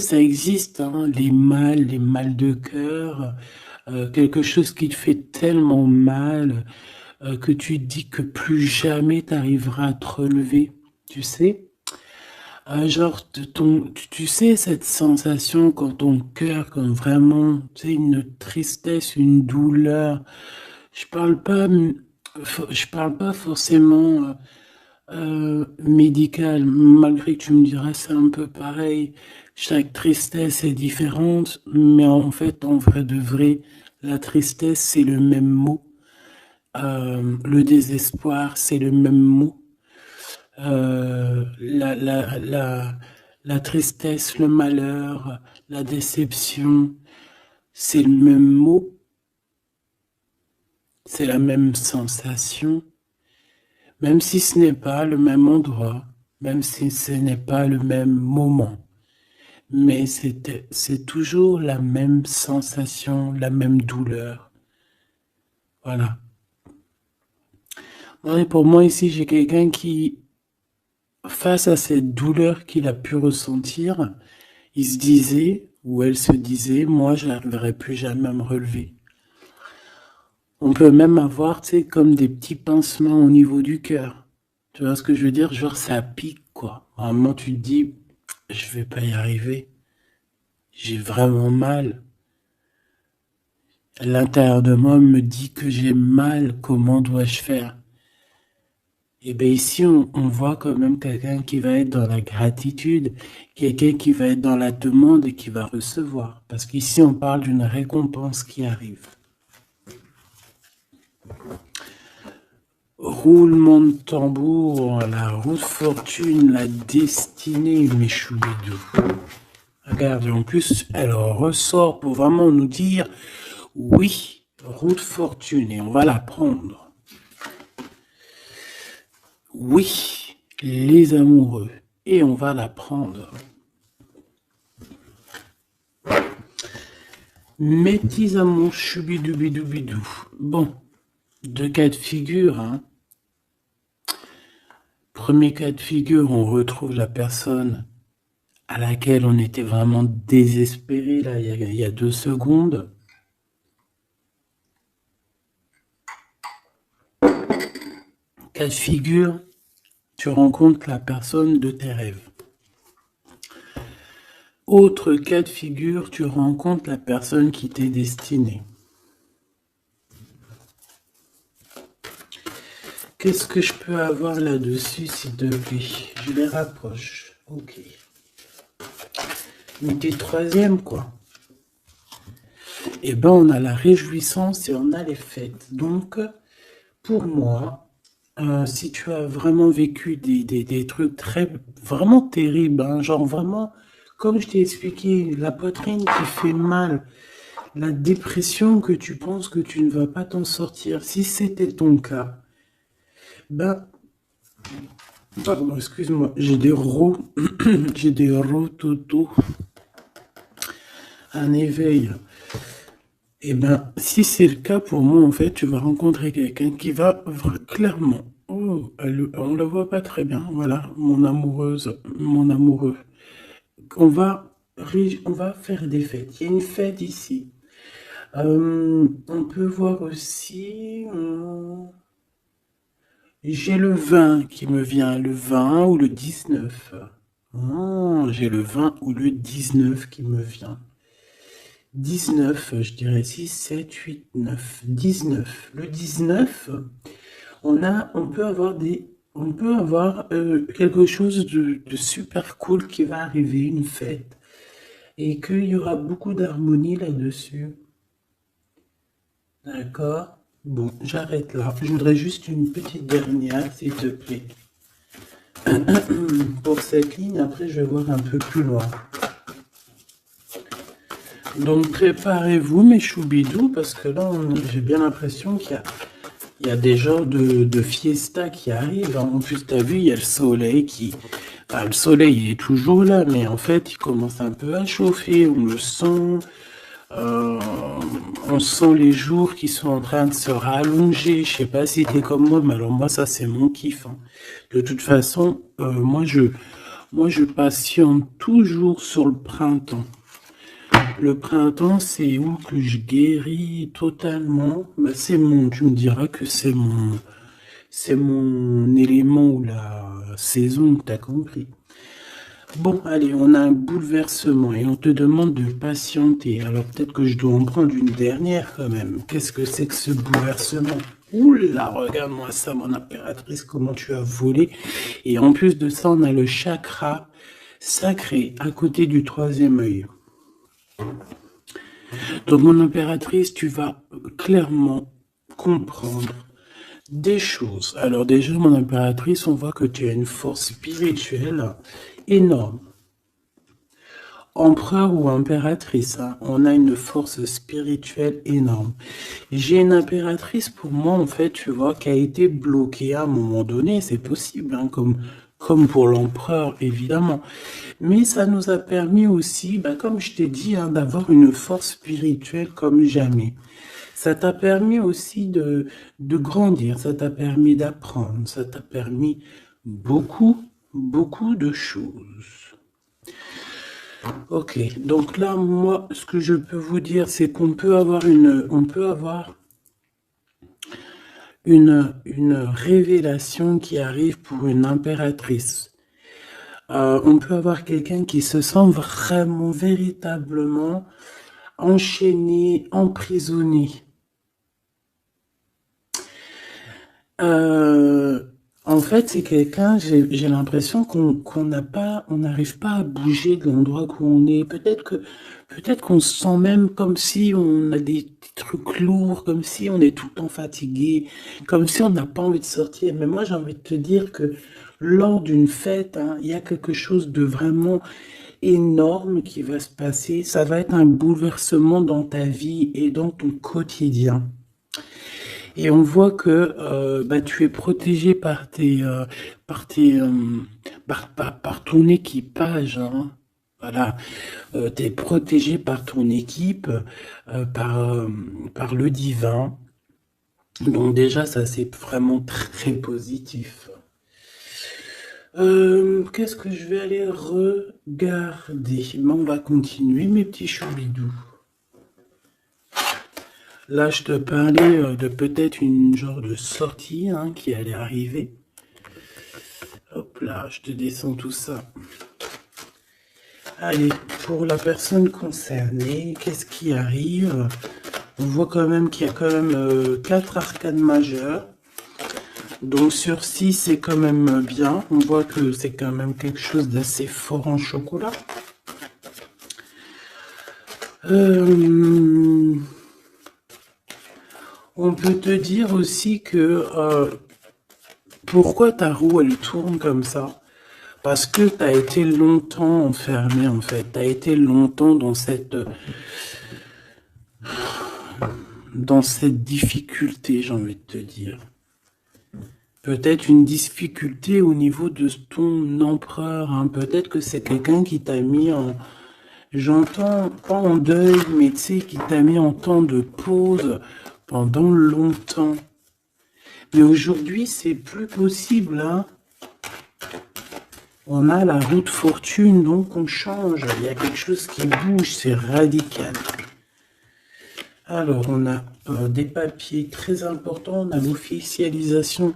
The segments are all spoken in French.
Ça existe, hein, les mal de cœur, quelque chose qui te fait tellement mal que tu te dis que plus jamais tu arriveras à te relever, tu sais? Genre, tu sais, cette sensation quand ton cœur, quand vraiment, tu sais, une tristesse, une douleur. Je parle pas, je parle pas forcément médical, malgré que tu me diras c'est un peu pareil. Chaque tristesse est différente, mais en fait, en vrai de vrai, la tristesse, c'est le même mot. Le désespoir, c'est le même mot. Euh, la, la, la, la tristesse, le malheur, la déception, c'est le même mot, c'est la même sensation, même si ce n'est pas le même endroit, même si ce n'est pas le même moment. Mais c'est toujours la même sensation, la même douleur. Voilà. Ouais, pour moi, ici, j'ai quelqu'un qui, face à cette douleur qu'il a pu ressentir, il se disait, ou elle se disait, moi, je n'arriverai plus jamais à me relever. On peut même avoir, tu sais, comme des petits pincements au niveau du cœur. Tu vois ce que je veux dire? Genre, ça pique, quoi. Vraiment, tu te dis, je vais pas y arriver. J'ai vraiment mal. L'intérieur de moi me dit que j'ai mal. Comment dois-je faire? Et bien ici, on voit quand même quelqu'un qui va être dans la gratitude, quelqu'un qui va être dans la demande et qui va recevoir. Parce qu'ici, on parle d'une récompense qui arrive. Roulement de tambour, la roue de fortune, la destinée, mes choubidous. Regarde, en plus, elle ressort pour vraiment nous dire, oui, roue de fortune, et on va la prendre. Oui, les amoureux, et on va la prendre. Mes petits amours, choubidoubidou. Bon, deux cas de figure, hein. Premier cas de figure, on retrouve la personne à laquelle on était vraiment désespéré, là, il y a 2 secondes. Cas de figure, tu rencontres la personne de tes rêves. Autre cas de figure, tu rencontres la personne qui t'est destinée. Qu'est-ce que je peux avoir là-dessus, s'il te plaît? Je les rapproche. Ok. Mais t'es troisième, quoi. Eh ben, on a la réjouissance et on a les fêtes. Donc, pour moi, si tu as vraiment vécu des trucs vraiment terribles, hein, genre vraiment, comme je t'ai expliqué, la poitrine qui fait mal, la dépression que tu penses que tu ne vas pas t'en sortir, si c'était ton cas, ben, pardon, excuse-moi, j'ai des j'ai des rototos, un éveil. Eh ben, si c'est le cas pour moi, en fait, tu vas rencontrer quelqu'un qui va clairement. Oh, on la voit pas très bien. Voilà, mon amoureuse, mon amoureux. On va faire des fêtes. Il y a une fête ici. On peut voir aussi. J'ai le 20 qui me vient, le 20 ou le 19. J'ai le 20 ou le 19 qui me vient. 19, je dirais 6, 7, 8, 9, 19. Le 19, on peut avoir quelque chose de super cool qui va arriver, une fête, et qu'il y aura beaucoup d'harmonie là-dessus. D'accord? Bon, j'arrête là. Je voudrais juste une petite dernière, s'il te plaît. Pour cette ligne, après, je vais voir un peu plus loin. Donc, préparez-vous, mes choubidous, parce que là, j'ai bien l'impression qu'il y a des genres de fiesta qui arrivent. En plus, tu as vu, il y a le soleil qui... Enfin, le soleil, il est toujours là, mais en fait, il commence un peu à chauffer. On le sent. Euh, on sent les jours qui sont en train de se rallonger. Je sais pas si t'es comme moi, mais alors moi, ça, c'est mon kiff, hein. De toute façon, Moi, je patiente toujours sur le printemps. Le printemps, c'est où que je guéris totalement. Bah, tu me diras que c'est mon élément ou la saison, t'as compris. Bon, allez, on a un bouleversement et on te demande de patienter. Alors peut-être que je dois en prendre une dernière quand même. Qu'est-ce que c'est que ce bouleversement? Oula, regarde-moi ça, mon impératrice, comment tu as volé. Et en plus de ça, on a le chakra sacré à côté du troisième œil. Donc, mon impératrice, tu vas clairement comprendre des choses. Alors déjà, mon impératrice, on voit que tu as une force spirituelle énorme. Empereur ou impératrice, hein, on a une force spirituelle énorme. J'ai une impératrice pour moi, en fait, tu vois, qui a été bloquée à un moment donné, c'est possible, hein, comme pour l'empereur, évidemment. Mais ça nous a permis aussi, bah, comme je t'ai dit, hein, d'avoir une force spirituelle comme jamais. Ça t'a permis aussi de grandir, ça t'a permis d'apprendre, ça t'a permis beaucoup, beaucoup de choses. Ok, donc là, moi, ce que je peux vous dire, c'est qu'on peut avoir une révélation qui arrive pour une impératrice. On peut avoir quelqu'un qui se sent vraiment, véritablement enchaîné, emprisonné. En fait, c'est quelqu'un, j'ai l'impression qu'on n'a pas, on n'arrive pas à bouger de l'endroit où on est. Peut-être qu'on se sent même comme si on a des trucs lourds, comme si on est tout le temps fatigué, comme si on n'a pas envie de sortir. Mais moi, j'ai envie de te dire que lors d'une fête, hein, il y a quelque chose de vraiment énorme qui va se passer. Ça va être un bouleversement dans ta vie et dans ton quotidien. Et on voit que bah, tu es protégé par par ton équipage, hein. Voilà, tu es protégé par ton équipe, par le divin. Donc déjà, ça c'est vraiment très positif. Qu'est-ce que je vais aller regarder? Ben, on va continuer, mes petits choubidous. Là, je te parlais de peut-être une genre de sortie hein, qui allait arriver. Hop là, je te descends tout ça. Allez, pour la personne concernée, qu'est-ce qui arrive? On voit quand même qu'il y a quand même 4 arcanes majeures. Donc sur 6, c'est quand même bien. On voit que c'est quand même quelque chose d'assez fort en chocolat. On peut te dire aussi que pourquoi ta roue elle tourne comme ça? Parce que tu as été longtemps enfermé en fait. Tu as été longtemps dans cette difficulté, j'ai envie de te dire. Peut-être une difficulté au niveau de ton empereur. Hein. Peut-être que c'est quelqu'un qui t'a mis en... J'entends pas en deuil, mais tu sais, qui t'a mis en temps de pause pendant longtemps. Mais aujourd'hui, c'est plus possible. Hein. On a la roue de fortune, donc on change. Il y a quelque chose qui bouge, c'est radical. Alors, on a des papiers très importants. On a l'officialisation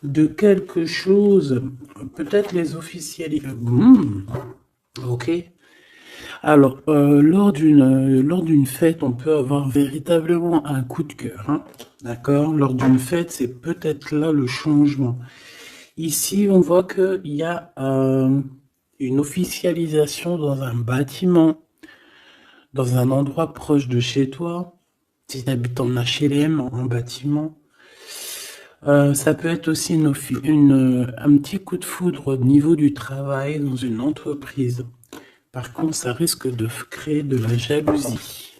de quelque chose. Peut-être les officialisations. Ok. Alors, lors d'une fête, on peut avoir véritablement un coup de cœur. Hein, d'accord? Lors d'une fête, c'est peut-être là le changement. Ici, on voit qu'il y a une officialisation dans un bâtiment, dans un endroit proche de chez toi. Si tu habites en HLM, en bâtiment. Ça peut être aussi un petit coup de foudre au niveau du travail dans une entreprise. Par contre, ça risque de créer de la jalousie.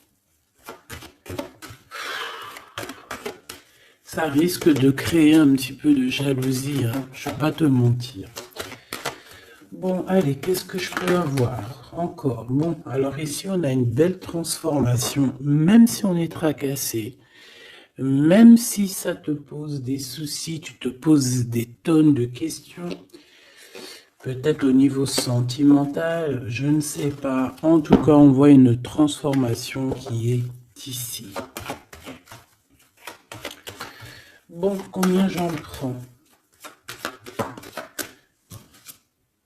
Ça risque de créer un petit peu de jalousie, hein, je ne vais pas te mentir. Bon, allez, qu'est-ce que je peux avoir encore? Bon, alors ici, on a une belle transformation, même si on est tracassé, même si ça te pose des soucis, tu te poses des tonnes de questions, Peut-être au niveau sentimental, je ne sais pas. En tout cas, on voit une transformation qui est ici. Bon, combien j'en prends?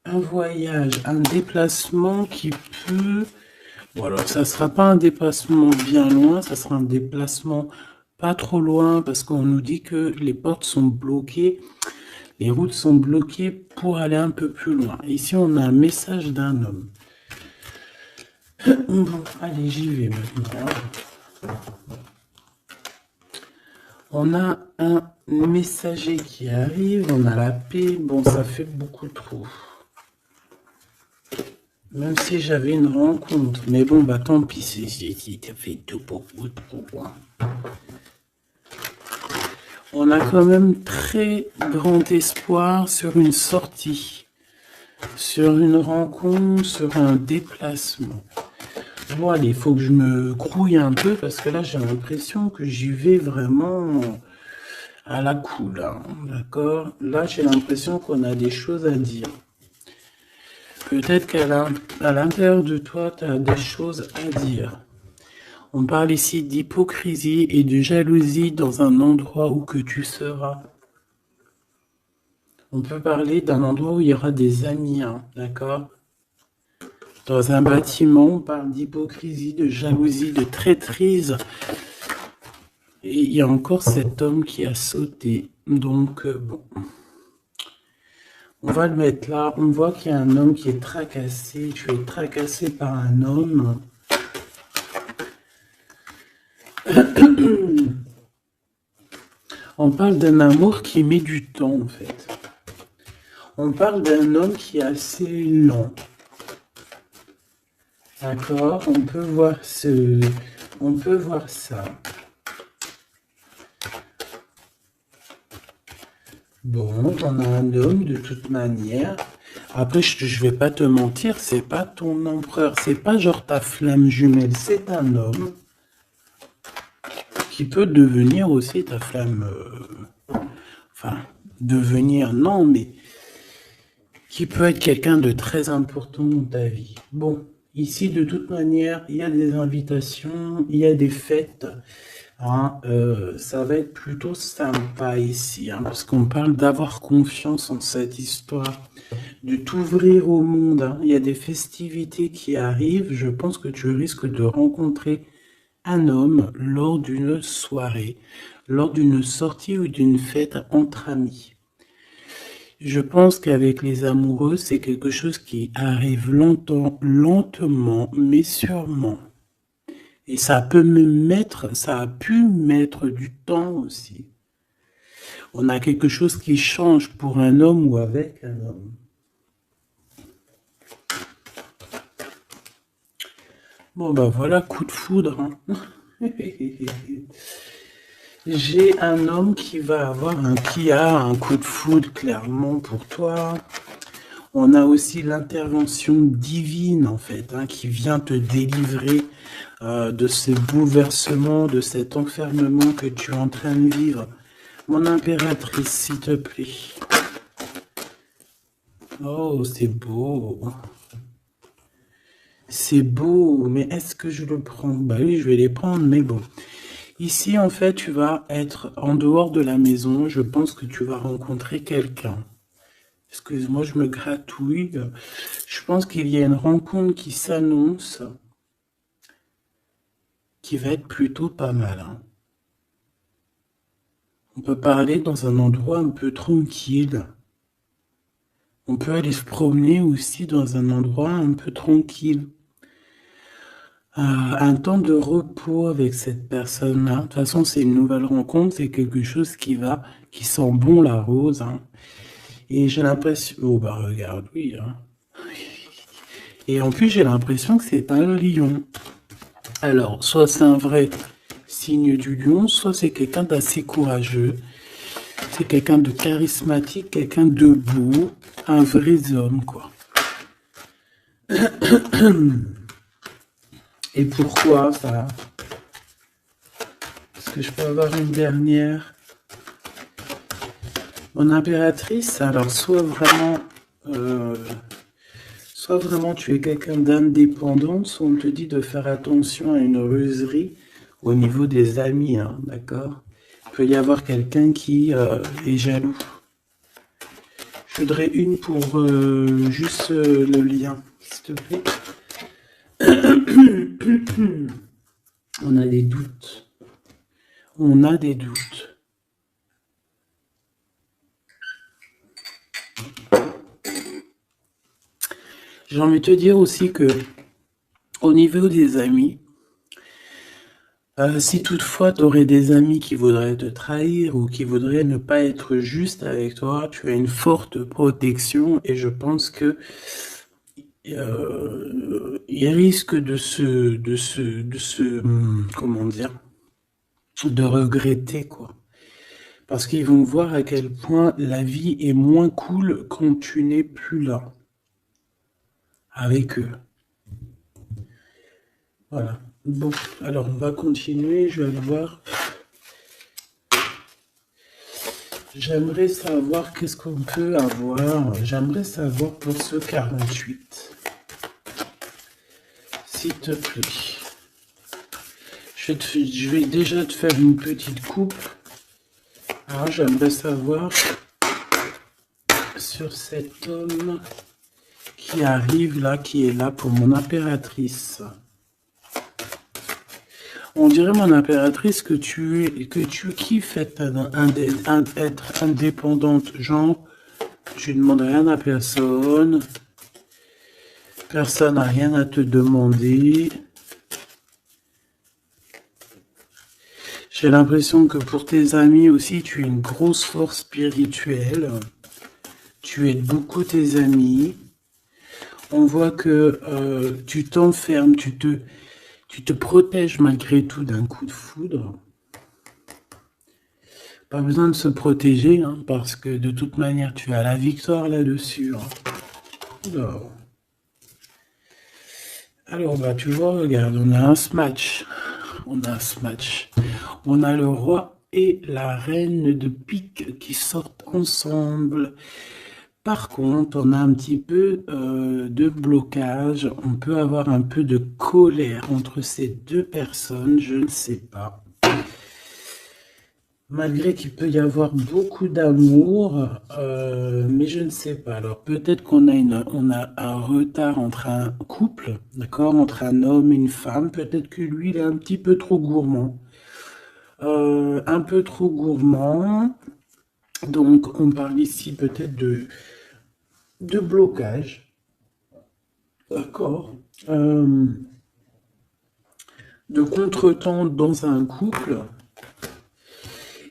Un voyage, un déplacement qui peut... Bon, alors, ça ne sera pas un déplacement bien loin, ça sera un déplacement pas trop loin, parce qu'on nous dit que les portes sont bloquées, les routes sont bloquées pour aller un peu plus loin. Ici, on a un message d'un homme. Bon, allez, j'y vais maintenant. On a un messager qui arrive, on a la paix. Bon, ça fait beaucoup trop. Même si j'avais une rencontre. Mais bon, bah tant pis, ça fait tout beaucoup trop. On a quand même très grand espoir sur une sortie, sur une rencontre, sur un déplacement. Bon, allez, il faut que je me grouille un peu parce que là, j'ai l'impression que j'y vais vraiment à la cool, hein, d'accord? Là, j'ai l'impression qu'on a des choses à dire. Peut-être qu'à l'intérieur de toi, tu as des choses à dire. On parle ici d'hypocrisie et de jalousie dans un endroit où que tu seras. On peut parler d'un endroit où il y aura des amis, hein, d'accord? Dans un bâtiment, on parle d'hypocrisie, de jalousie, de traîtrise. Et il y a encore cet homme qui a sauté. Donc, bon. On va le mettre là. On voit qu'il y a un homme qui est tracassé. Tu es tracassé par un homme. On parle d'un amour qui met du temps, en fait. On parle d'un homme qui est assez lent. D'accord? On peut voir ça. Bon, on a un homme de toute manière. Après, je vais pas te mentir, c'est pas ton empereur, c'est pas genre ta flamme jumelle, c'est un homme qui peut devenir aussi ta flamme. Enfin, devenir, non, mais qui peut être quelqu'un de très important dans ta vie. Bon, ici, de toute manière, il y a des invitations, il y a des fêtes. Hein, ça va être plutôt sympa ici, hein, parce qu'on parle d'avoir confiance en cette histoire, de t'ouvrir au monde. Hein. Il y a des festivités qui arrivent. Je pense que tu risques de rencontrer un homme lors d'une soirée, lors d'une sortie ou d'une fête entre amis. Je pense qu'avec les amoureux, c'est quelque chose qui arrive lentement, mais sûrement. Et ça a pu mettre du temps aussi. On a quelque chose qui change pour un homme ou avec un homme. Bon, ben voilà, coup de foudre. Hein. J'ai un homme qui a un coup de foudre clairement pour toi. On a aussi l'intervention divine, en fait, hein, qui vient te délivrer de ce bouleversement, de cet enfermement que tu es en train de vivre. Mon impératrice, s'il te plaît. Oh, c'est beau. C'est beau, mais est-ce que je le prends? Bah oui, je vais les prendre, mais bon. Ici, en fait, tu vas être en dehors de la maison. Je pense que tu vas rencontrer quelqu'un. Excuse-moi, je me gratouille. Je pense qu'il y a une rencontre qui s'annonce, qui va être plutôt pas mal. Hein. On peut parler dans un endroit un peu tranquille. On peut aller se promener aussi dans un endroit un peu tranquille. Un temps de repos avec cette personne-là. De toute façon, c'est une nouvelle rencontre, c'est quelque chose qui sent bon la rose. Hein. Et j'ai l'impression... Oh bah regarde, oui. Hein. Et en plus, j'ai l'impression que c'est un lion. Alors, soit c'est un vrai signe du lion, soit c'est quelqu'un d'assez courageux. C'est quelqu'un de charismatique, quelqu'un de beau, un vrai homme, quoi. Et pourquoi ça? Est-ce que je peux avoir une dernière? Mon impératrice, alors soit vraiment euh, soit vraiment tu es quelqu'un d'indépendant, soit on te dit de faire attention à une ruserie au niveau des amis, hein, d'accord? Il peut y avoir quelqu'un qui est jaloux. Je voudrais une pour juste le lien, s'il te plaît. On a des doutes. On a des doutes. J'ai envie de te dire aussi que au niveau des amis, si toutefois tu aurais des amis qui voudraient te trahir ou qui voudraient ne pas être juste avec toi, tu as une forte protection et je pense que il risque comment dire, de regretter quoi. Parce qu'ils vont voir à quel point la vie est moins cool quand tu n'es plus là avec eux. Voilà. Bon, alors on va continuer, je vais aller voir. J'aimerais savoir qu'est-ce qu'on peut avoir. J'aimerais savoir pour ce 48. S'il te plaît. Je vais déjà te faire une petite coupe. Alors j'aimerais savoir sur cet homme qui arrive là, qui est là pour mon impératrice. On dirait, mon impératrice, que tu kiffes être indépendante. Genre, tu ne demandes rien à personne. Personne n'a rien à te demander. J'ai l'impression que pour tes amis aussi, tu es une grosse force spirituelle. Tu aides beaucoup tes amis. On voit que tu t'enfermes, tu te protèges malgré tout d'un coup de foudre. Pas besoin de se protéger, hein, parce que de toute manière, tu as la victoire là-dessus. Hein. Alors, bah, tu vois, regarde, on a un smash. On a un smash. On a le roi et la reine de pique qui sortent ensemble. Par contre, on a un petit peu de blocage. On peut avoir un peu de colère entre ces deux personnes, je ne sais pas. Malgré qu'il peut y avoir beaucoup d'amour, mais je ne sais pas. Alors peut-être qu'on a un retard entre un couple, d'accord, entre un homme et une femme. Peut-être que lui, il est un petit peu trop gourmand. Un peu trop gourmand. Donc on parle ici peut-être de blocage. D'accord. De contretemps dans un couple.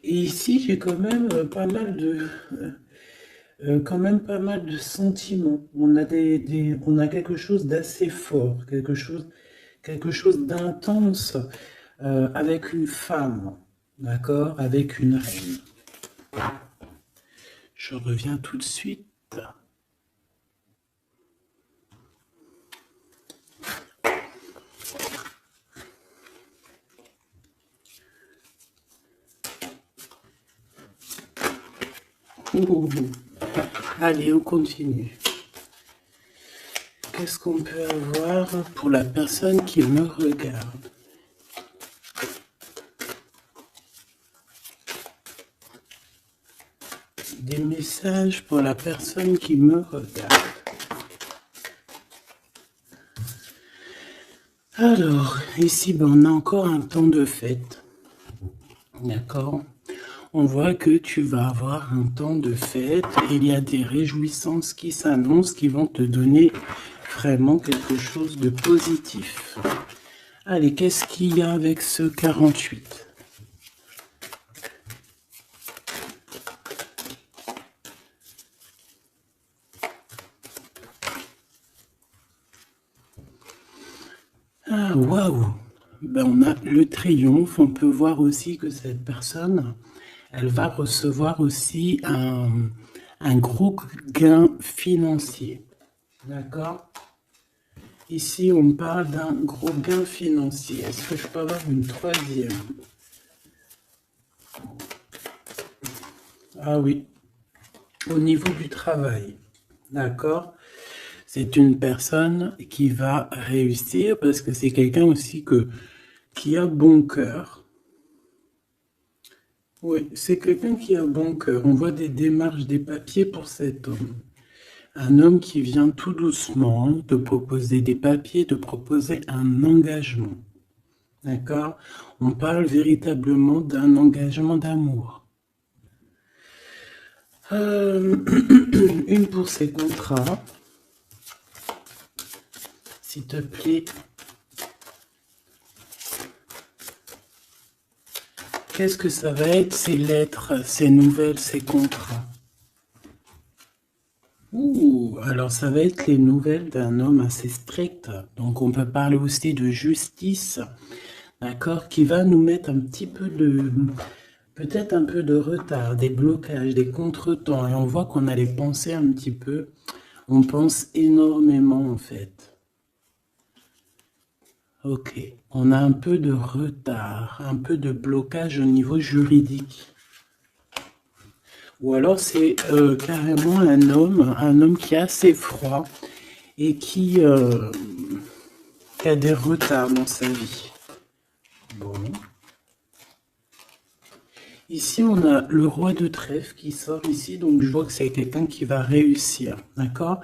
Et ici, j'ai quand même pas mal de sentiments. On a on a quelque chose d'assez fort, quelque chose d'intense avec une femme, d'accord, avec une reine. Je reviens tout de suite. Allez, on continue. Qu'est-ce qu'on peut avoir pour la personne qui me regarde? Des messages pour la personne qui me regarde. Alors, ici, ben, on a encore un temps de fête. D'accord? On voit que tu vas avoir un temps de fête. Il y a des réjouissances qui s'annoncent, qui vont te donner vraiment quelque chose de positif. Allez, qu'est-ce qu'il y a avec ce 48? Ah, waouh! Ben, on a le triomphe. On peut voir aussi que cette personne, elle va recevoir aussi un gros gain financier. D'accord? Ici, on parle d'un gros gain financier. Est-ce que je peux avoir une troisième? Ah oui, au niveau du travail. D'accord? C'est une personne qui va réussir parce que c'est quelqu'un aussi qui a bon cœur. Oui, c'est quelqu'un qui a bon cœur. On voit des démarches, des papiers pour cet homme. Un homme qui vient tout doucement te proposer des papiers, te proposer un engagement. D'accord? On parle véritablement d'un engagement d'amour. Une pour ses contrats. S'il te plaît. Qu'est-ce que ça va être, ces lettres, ces nouvelles, ces contrats? Ouh, alors ça va être les nouvelles d'un homme assez strict. Donc on peut parler aussi de justice, d'accord, qui va nous mettre un petit peu de, peut-être un peu de retard, des blocages, des contretemps. Et on voit qu'on a les pensées un petit peu. On pense énormément en fait. Ok, on a un peu de retard, un peu de blocage au niveau juridique. Ou alors c'est carrément un homme qui est assez froid et qui a des retards dans sa vie. Bon. Ici, on a le roi de trèfle qui sort ici, donc je vois que c'est quelqu'un qui va réussir, d'accord?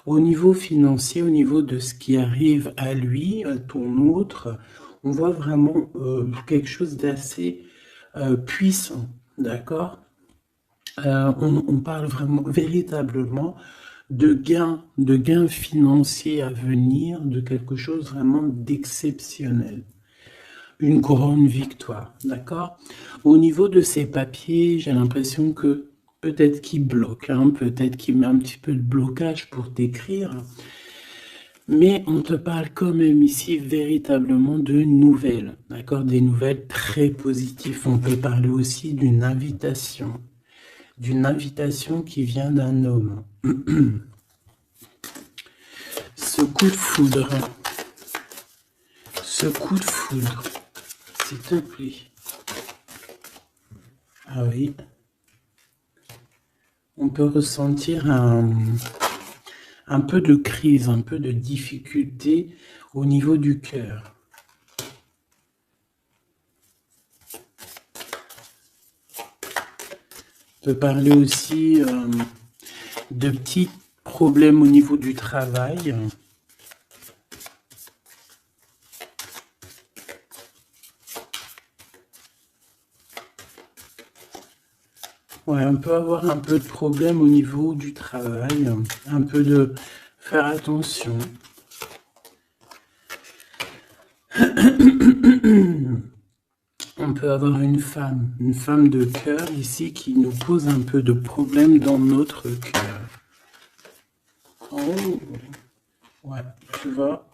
Au niveau financier, au niveau de ce qui arrive à lui, à ton autre, on voit vraiment quelque chose d'assez puissant, d'accord? On parle vraiment, véritablement de gains financiers à venir, de quelque chose vraiment d'exceptionnel. Une grande victoire, d'accord? Au niveau de ces papiers, j'ai l'impression que peut-être qu'il bloque, hein, peut-être qu'il met un petit peu de blocage pour t'écrire, mais on te parle quand même ici véritablement de nouvelles, d'accord? Des nouvelles très positives. On peut parler aussi d'une invitation qui vient d'un homme. Ce coup de foudre, s'il te plaît. Ah oui. On peut ressentir un peu de crise, un peu de difficulté au niveau du cœur. On peut parler aussi de petits problèmes au niveau du travail. Ouais, on peut avoir un peu de problème au niveau du travail, un peu de faire attention. On peut avoir une femme de cœur ici qui nous pose un peu de problème dans notre cœur. Oh, ouais, tu vois,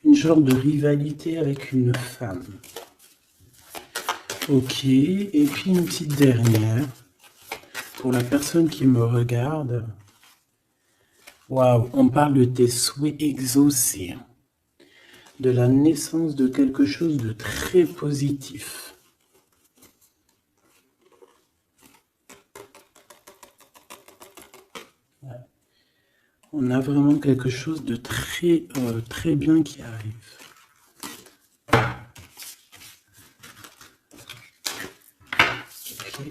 une genre de rivalité avec une femme. Ok, et puis une petite dernière. Pour la personne qui me regarde, waouh, on parle de tes souhaits exaucés, de la naissance de quelque chose de très positif. Ouais. On a vraiment quelque chose de très, très bien qui arrive. Okay.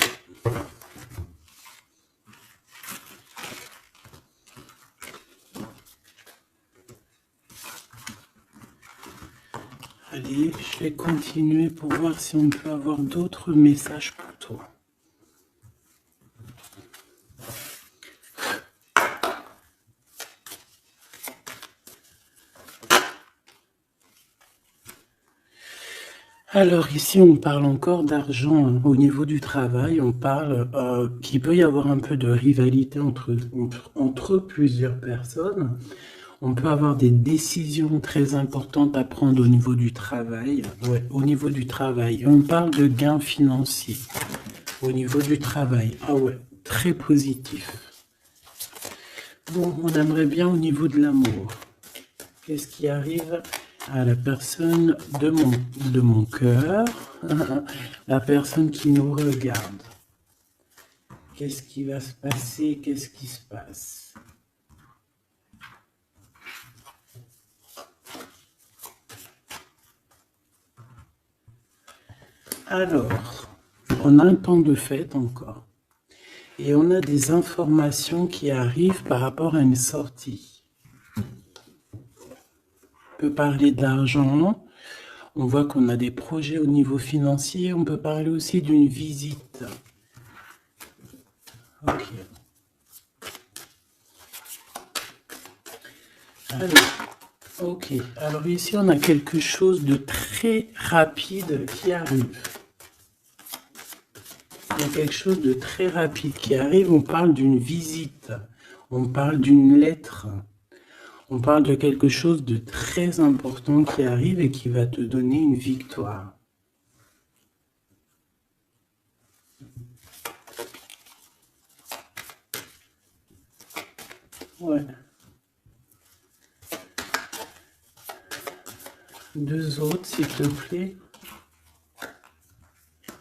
Allez, je vais continuer pour voir si on peut avoir d'autres messages pour toi. Alors ici, on parle encore d'argent hein. Au niveau du travail. On parle qu'il peut y avoir un peu de rivalité entre plusieurs personnes. On peut avoir des décisions très importantes à prendre au niveau du travail. Ouais, au niveau du travail. On parle de gains financiers au niveau du travail. Ah ouais, très positif. Bon, on aimerait bien au niveau de l'amour. Qu'est-ce qui arrive à la personne de mon cœur, la personne qui nous regarde? Qu'est-ce qui va se passer? Qu'est-ce qui se passe? Alors, on a un temps de fête encore. Et on a des informations qui arrivent par rapport à une sortie. On peut parler de l'argent. On voit qu'on a des projets au niveau financier. On peut parler aussi d'une visite. Ok. Alors ici, on a quelque chose de très rapide qui arrive. Il y a quelque chose de très rapide qui arrive. On parle d'une visite. On parle d'une lettre. On parle de quelque chose de très important qui arrive et qui va te donner une victoire. Ouais. Deux autres, s'il te plaît.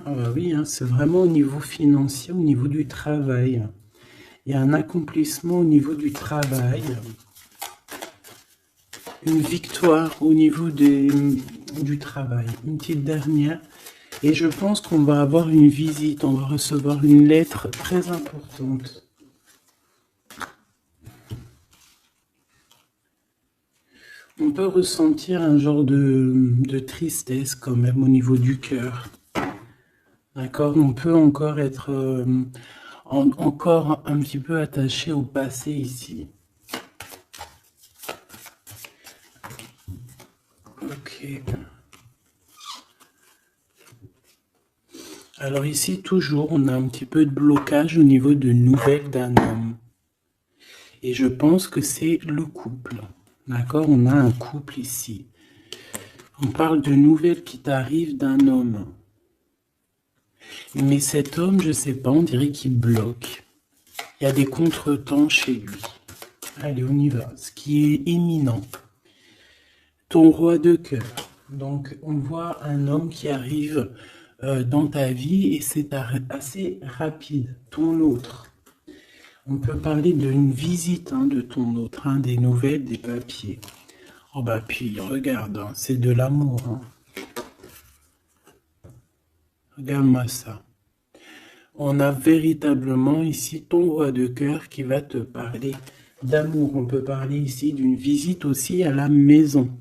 Ah bah oui, hein, c'est vraiment au niveau financier, au niveau du travail. Il y a un accomplissement au niveau du travail. Une victoire au niveau du travail. Une petite dernière. Et je pense qu'on va avoir une visite. On va recevoir une lettre très importante. On peut ressentir un genre de tristesse quand même au niveau du cœur. D'accord? On peut encore être encore un petit peu attaché au passé ici. Ok. Alors ici, toujours, on a un petit peu de blocage au niveau de nouvelles d'un homme. Et je pense que c'est le couple. D'accord? On a un couple ici. On parle de nouvelles qui t'arrivent d'un homme. Mais cet homme, je sais pas, on dirait qu'il bloque. Il y a des contretemps chez lui. Allez, on y va. Ce qui est imminent. Ton roi de cœur. Donc, on voit un homme qui arrive dans ta vie et c'est assez rapide. Ton autre. On peut parler d'une visite de ton autre, des nouvelles, des papiers. Oh bah puis, regarde, c'est de l'amour. Regarde-moi ça. On a véritablement ici ton roi de cœur qui va te parler d'amour. On peut parler ici d'une visite aussi à la maison.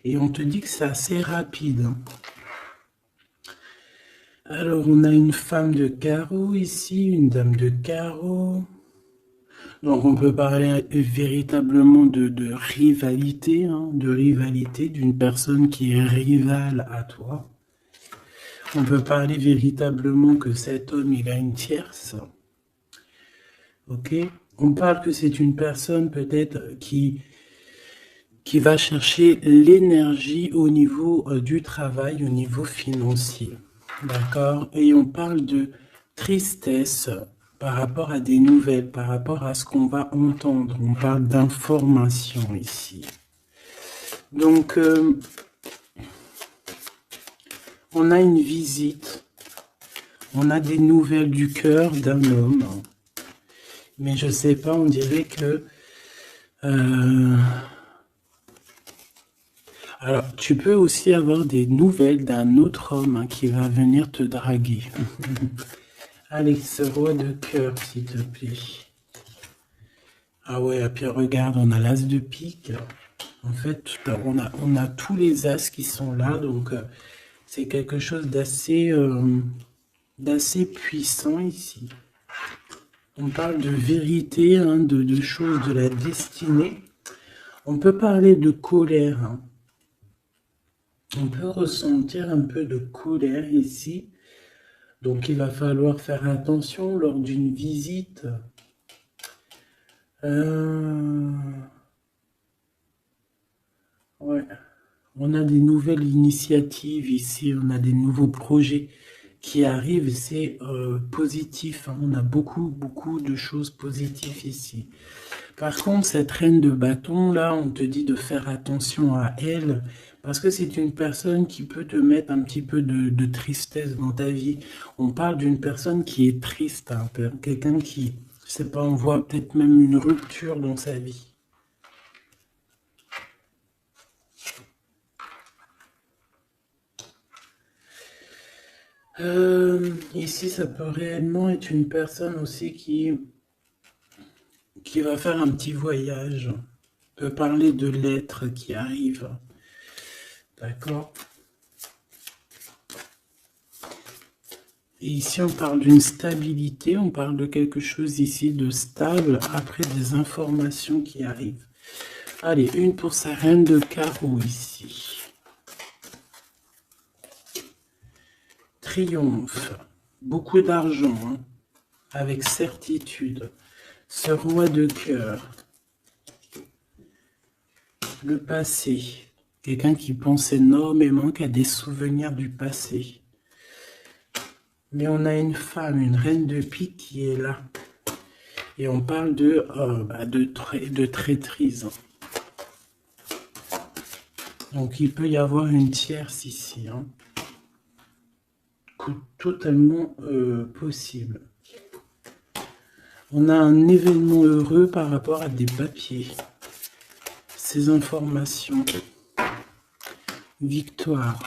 Et on te dit que c'est assez rapide. Alors, on a une femme de carreau ici, une dame de carreau. Donc, on peut parler véritablement de rivalité, d'une personne qui est rivale à toi. On peut parler véritablement que cet homme, il a une tierce. Ok? On parle que c'est une personne peut-être qui va chercher l'énergie au niveau du travail, au niveau financier. D'accord? Et on parle de tristesse par rapport à des nouvelles, par rapport à ce qu'on va entendre. On parle d'information ici. Donc, on a une visite. On a des nouvelles du cœur d'un homme. Mais je sais pas, on dirait que... Alors, tu peux aussi avoir des nouvelles d'un autre homme qui va venir te draguer. Allez, ce roi de cœur, s'il te plaît. Ah ouais, et puis regarde, on a l'as de pique. En fait, on a tous les as qui sont là, donc c'est quelque chose d'assez puissant ici. On parle de vérité, de choses de la destinée. On peut parler de colère. On peut ressentir un peu de colère ici. Donc il va falloir faire attention lors d'une visite. Ouais. On a des nouvelles initiatives ici, on a des nouveaux projets qui arrivent, c'est positif. On a beaucoup de choses positives ici. Par contre, cette reine de bâton, là, on te dit de faire attention à elle, parce que c'est une personne qui peut te mettre un petit peu de tristesse dans ta vie. On parle d'une personne qui est triste, quelqu'un qui, je sais pas, on voit peut-être même une rupture dans sa vie. Ici, ça peut réellement être une personne aussi qui va faire un petit voyage. On peut parler de lettres qui arrivent. D'accord? Et ici, on parle d'une stabilité, on parle de quelque chose ici de stable après des informations qui arrivent. Allez, une pour sa reine de carreau ici. Triomphe, beaucoup d'argent, hein, avec certitude. Ce roi de cœur, le passé, quelqu'un qui pense énormément, qui a des souvenirs du passé. Mais on a une femme, une reine de pique qui est là. Et on parle de traîtrise. Donc il peut y avoir une tierce ici. Hein. Totalement possible. On a un événement heureux par rapport à des papiers. Ces informations. Victoire.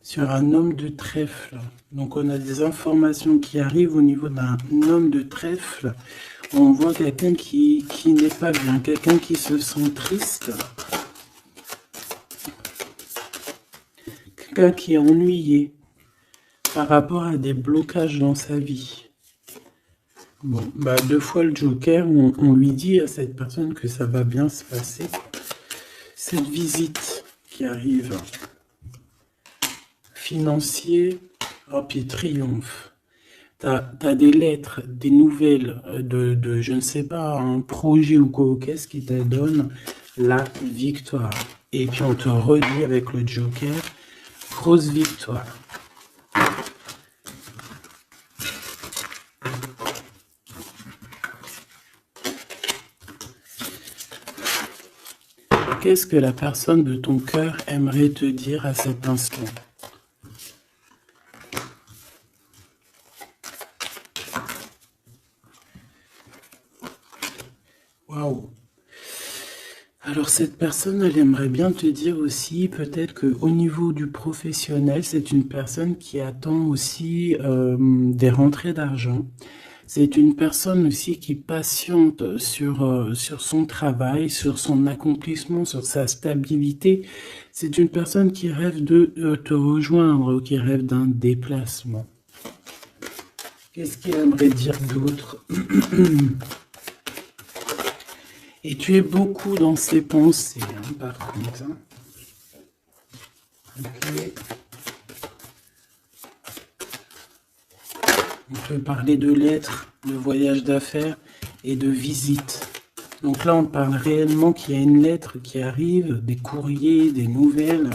Sur un homme de trèfle. Donc on a des informations qui arrivent au niveau d'un homme de trèfle. On voit quelqu'un qui n'est pas bien, quelqu'un qui se sent triste. Quelqu'un qui est ennuyé par rapport à des blocages dans sa vie. Bon, bah 2 fois le Joker, on lui dit à cette personne que ça va bien se passer. Cette visite qui arrive. Financier, oh puis triomphe. T'as des lettres, des nouvelles de je ne sais pas, un projet ou quoi, qu'est-ce qui te donne la victoire. Et puis on te redit avec le Joker, grosse victoire. Qu'est-ce que la personne de ton cœur aimerait te dire à cet instant? Waouh! Alors cette personne, elle aimerait bien te dire aussi, peut-être qu'au niveau du professionnel, c'est une personne qui attend aussi des rentrées d'argent. C'est une personne aussi qui patiente sur son travail, sur son accomplissement, sur sa stabilité. C'est une personne qui rêve de te rejoindre, qui rêve d'un déplacement. Qu'est-ce qu'il aimerait dire d'autre? Et tu es beaucoup dans ses pensées, hein, par contre. Hein. Okay. On peut parler de lettres, de voyage d'affaires et de visites. Donc là, on parle réellement qu'il y a une lettre qui arrive, des courriers, des nouvelles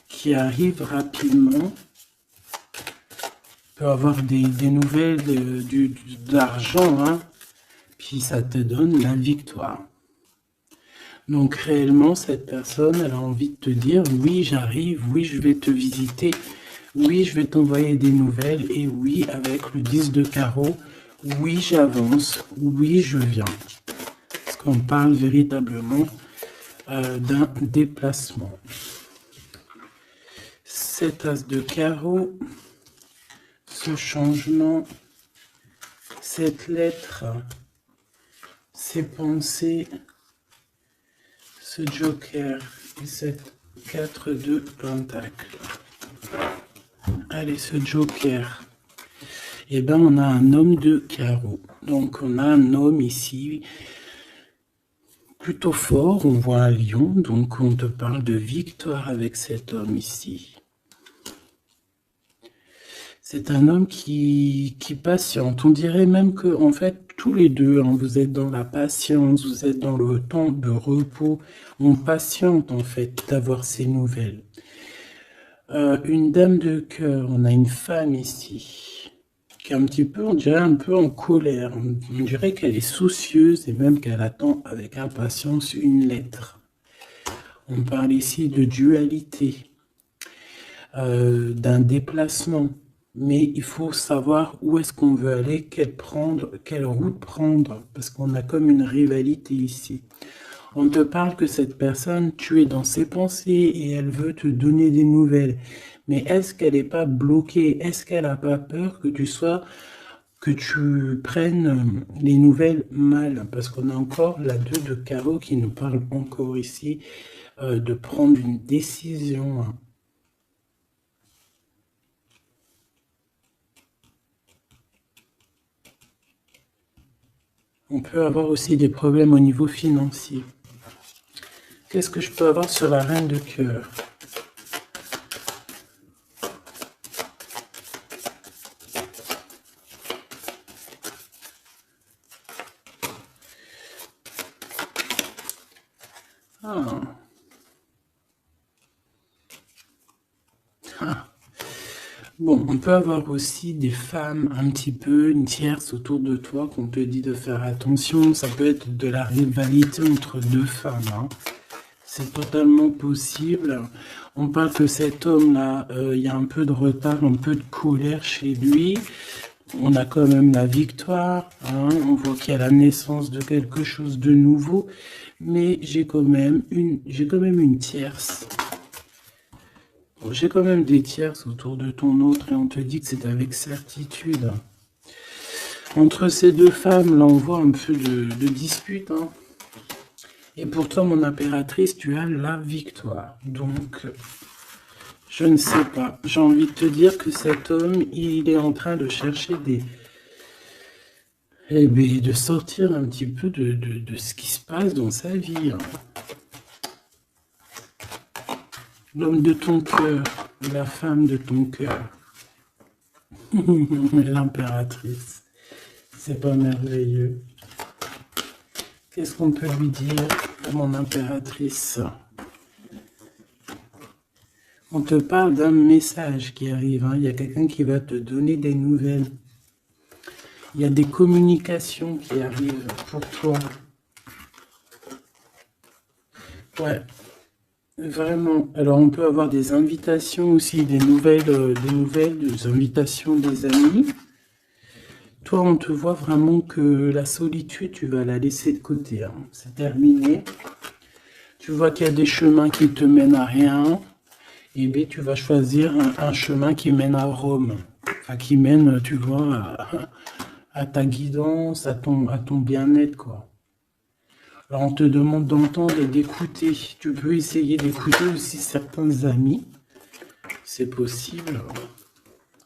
qui arrivent rapidement. On peut avoir des nouvelles d'argent, hein, puis ça te donne la victoire. Donc réellement, cette personne, elle a envie de te dire, oui, j'arrive, oui, je vais te visiter, oui, je vais t'envoyer des nouvelles, et oui, avec le 10 de carreau, oui, j'avance, oui, je viens. Parce qu'on parle véritablement d'un déplacement. 7 as de carreau, ce changement, cette lettre, ces pensées, ce joker et cette 4 de pentacle. Allez, ce joker. Eh bien, on a un homme de carreau. Donc, on a un homme ici plutôt fort. On voit un lion. Donc, on te parle de victoire avec cet homme ici. C'est un homme qui patiente. On dirait même que, en fait, tous les deux, hein, vous êtes dans la patience, vous êtes dans le temps de repos. On patiente, en fait, d'avoir ces nouvelles. Une dame de cœur, on a une femme ici, qui est un petit peu, on dirait un peu en colère. On dirait qu'elle est soucieuse et même qu'elle attend avec impatience une lettre. On parle ici de dualité, d'un déplacement. Mais il faut savoir où est-ce qu'on veut aller, quelle route prendre, parce qu'on a comme une rivalité ici. On te parle que cette personne, tu es dans ses pensées et elle veut te donner des nouvelles. Mais est-ce qu'elle n'est pas bloquée? Est-ce qu'elle n'a pas peur que tu prennes les nouvelles mal? Parce qu'on a encore la 2 de carreau qui nous parle encore ici de prendre une décision. On peut avoir aussi des problèmes au niveau financier. Qu'est-ce que je peux avoir sur la reine de cœur? Ah. Ah. Bon, on peut avoir aussi des femmes un petit peu, une tierce autour de toi qu'on te dit de faire attention. Ça peut être de la rivalité entre deux femmes, hein. C'est totalement possible. On parle que cet homme-là, il y a un peu de retard, un peu de colère chez lui. On a quand même la victoire, hein. On voit qu'il y a la naissance de quelque chose de nouveau. Mais j'ai quand même une tierce. Bon, j'ai quand même des tierces autour de ton autre et on te dit que c'est avec certitude. Entre ces deux femmes, là, on voit un peu de dispute, hein. Et pourtant, mon impératrice, tu as la victoire. Donc, je ne sais pas. J'ai envie de te dire que cet homme, il est en train de chercher de sortir un petit peu de ce qui se passe dans sa vie, hein. L'homme de ton cœur, la femme de ton cœur. L'impératrice. C'est pas merveilleux. Qu'est-ce qu'on peut lui dire à mon impératrice? On te parle d'un message qui arrive, hein. Il y a quelqu'un qui va te donner des nouvelles. Il y a des communications qui arrivent pour toi. Ouais, vraiment. Alors on peut avoir des invitations aussi, des invitations des amis. Toi, on te voit vraiment que la solitude, tu vas la laisser de côté, hein. C'est terminé. Tu vois qu'il y a des chemins qui te mènent à rien. Et bien, tu vas choisir un chemin qui mène à Rome. Enfin, qui mène, tu vois, à ta guidance, à ton bien-être, quoi. Alors, on te demande d'entendre et d'écouter. Tu peux essayer d'écouter aussi certains amis. C'est possible.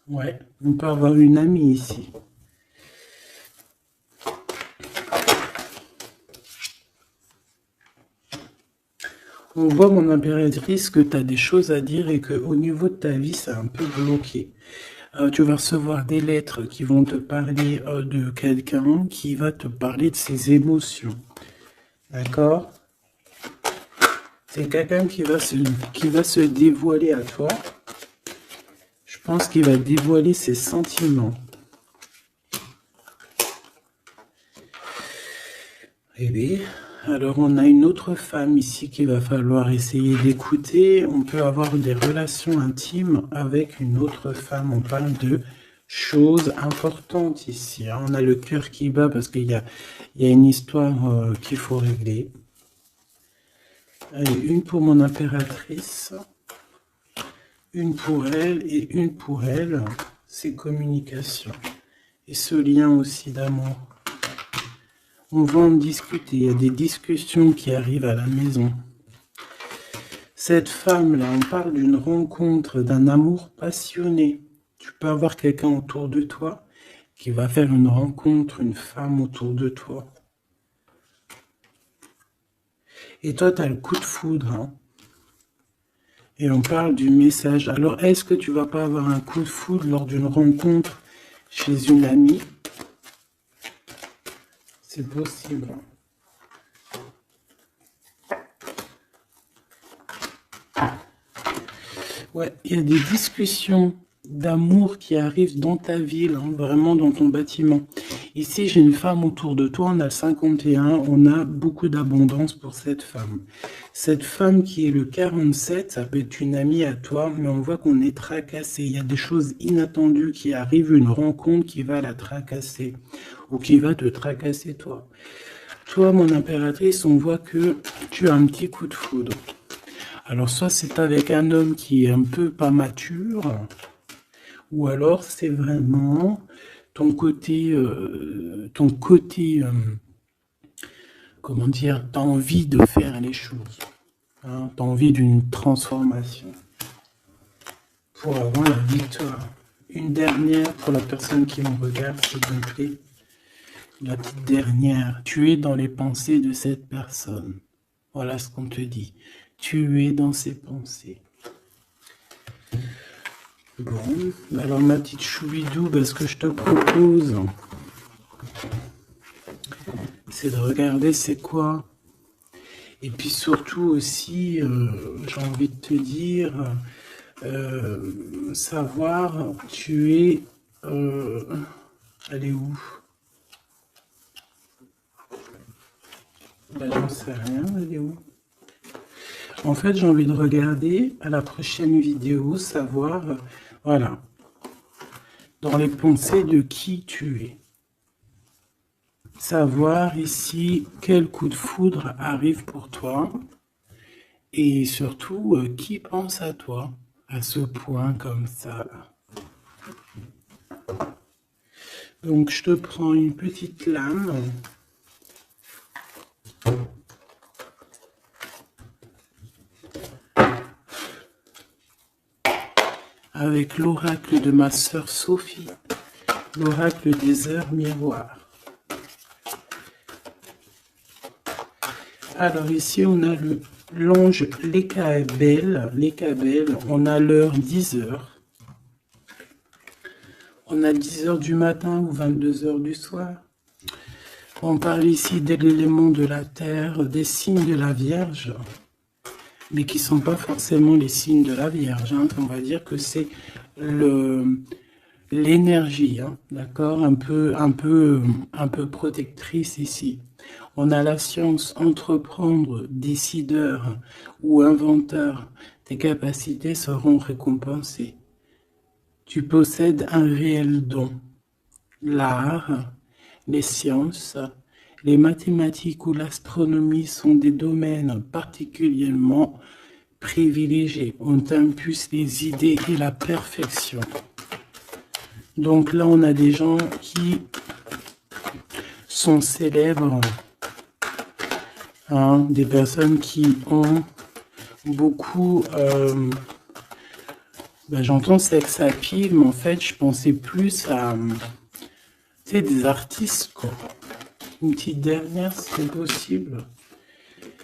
Ouais, on peut avoir une amie ici. On voit, mon impératrice, que tu as des choses à dire et qu'au niveau de ta vie, c'est un peu bloqué. Tu vas recevoir des lettres qui vont te parler de quelqu'un qui va te parler de ses émotions. D'accord? C'est quelqu'un qui va se dévoiler à toi. Je pense qu'il va dévoiler ses sentiments. Eh bien, alors on a une autre femme ici qu'il va falloir essayer d'écouter. On peut avoir des relations intimes avec une autre femme. On parle de choses importantes ici, hein. On a le cœur qui bat parce qu'il y a une histoire qu'il faut régler. Allez, une pour mon impératrice, une pour elle et une pour elle. C'est communication. Et ce lien aussi d'amour. On va en discuter, il y a des discussions qui arrivent à la maison. Cette femme-là, on parle d'une rencontre, d'un amour passionné. Tu peux avoir quelqu'un autour de toi qui va faire une rencontre, une femme autour de toi. Et toi, tu as le coup de foudre, hein. Et on parle du message. Alors, est-ce que tu vas pas avoir un coup de foudre lors d'une rencontre chez une amie? C'est possible. Ouais, il y a des discussions d'amour qui arrivent dans ta ville, hein, vraiment dans ton bâtiment. Ici, j'ai une femme autour de toi, on a le 51, on a beaucoup d'abondance pour cette femme. Cette femme qui est le 47, ça peut être une amie à toi, mais on voit qu'on est tracassé. Il y a des choses inattendues qui arrivent, une rencontre qui va la tracasser, ou qui va te tracasser toi. Toi, mon impératrice, on voit que tu as un petit coup de foudre. Alors, soit c'est avec un homme qui est un peu pas mature, ou alors c'est vraiment ton côté, comment dire, t'as envie de faire les choses, hein, t'as envie d'une transformation pour avoir la victoire. Une dernière pour la personne qui me regarde, s'il te plaît. La petite dernière, tu es dans les pensées de cette personne. Voilà ce qu'on te dit. Tu es dans ses pensées. Bon, alors ma petite choubidou, ce que je te propose, c'est de regarder c'est quoi. Et puis surtout aussi, j'ai envie de te dire, savoir, tu es... elle est où? J'en sais rien, elle est où? En fait, j'ai envie de regarder à la prochaine vidéo, savoir, voilà, dans les pensées de qui tu es. Savoir ici quel coup de foudre arrive pour toi et surtout qui pense à toi à ce point comme ça. Donc je te prends une petite lame. Avec l'oracle de ma sœur Sophie, l'oracle des heures miroirs. Alors ici on a l'ange Lécabel, on a l'heure 10h. On a 10h du matin ou 22h du soir. On parle ici de l'élément de la terre, des signes de la Vierge, mais qui ne sont pas forcément les signes de la Vierge. Hein. On va dire que c'est l'énergie, hein, d'accord, un peu protectrice ici. On a la science, entreprendre, décideur ou inventeur. Tes capacités seront récompensées. Tu possèdes un réel don. L'art, les sciences, les mathématiques ou l'astronomie sont des domaines particulièrement privilégiés. On t'impulse les idées et la perfection. Donc là, on a des gens qui sont célèbres, hein, des personnes qui ont beaucoup... j'entends sex appeal, mais en fait, je pensais plus à... tu sais, des artistes, quoi. Une petite dernière, si c'est possible.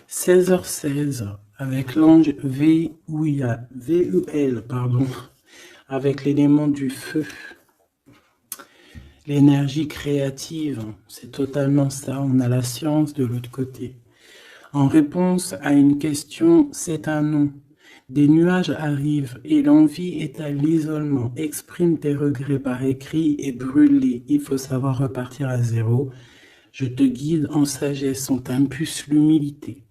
16h16, avec l'ange VUL, pardon, avec l'élément du feu. L'énergie créative, c'est totalement ça. On a la science de l'autre côté. En réponse à une question, c'est un non. Des nuages arrivent et l'envie est à l'isolement. Exprime tes regrets par écrit et brûle-les. Il faut savoir repartir à zéro. Je te guide en sagesse, on t'impulse l'humilité.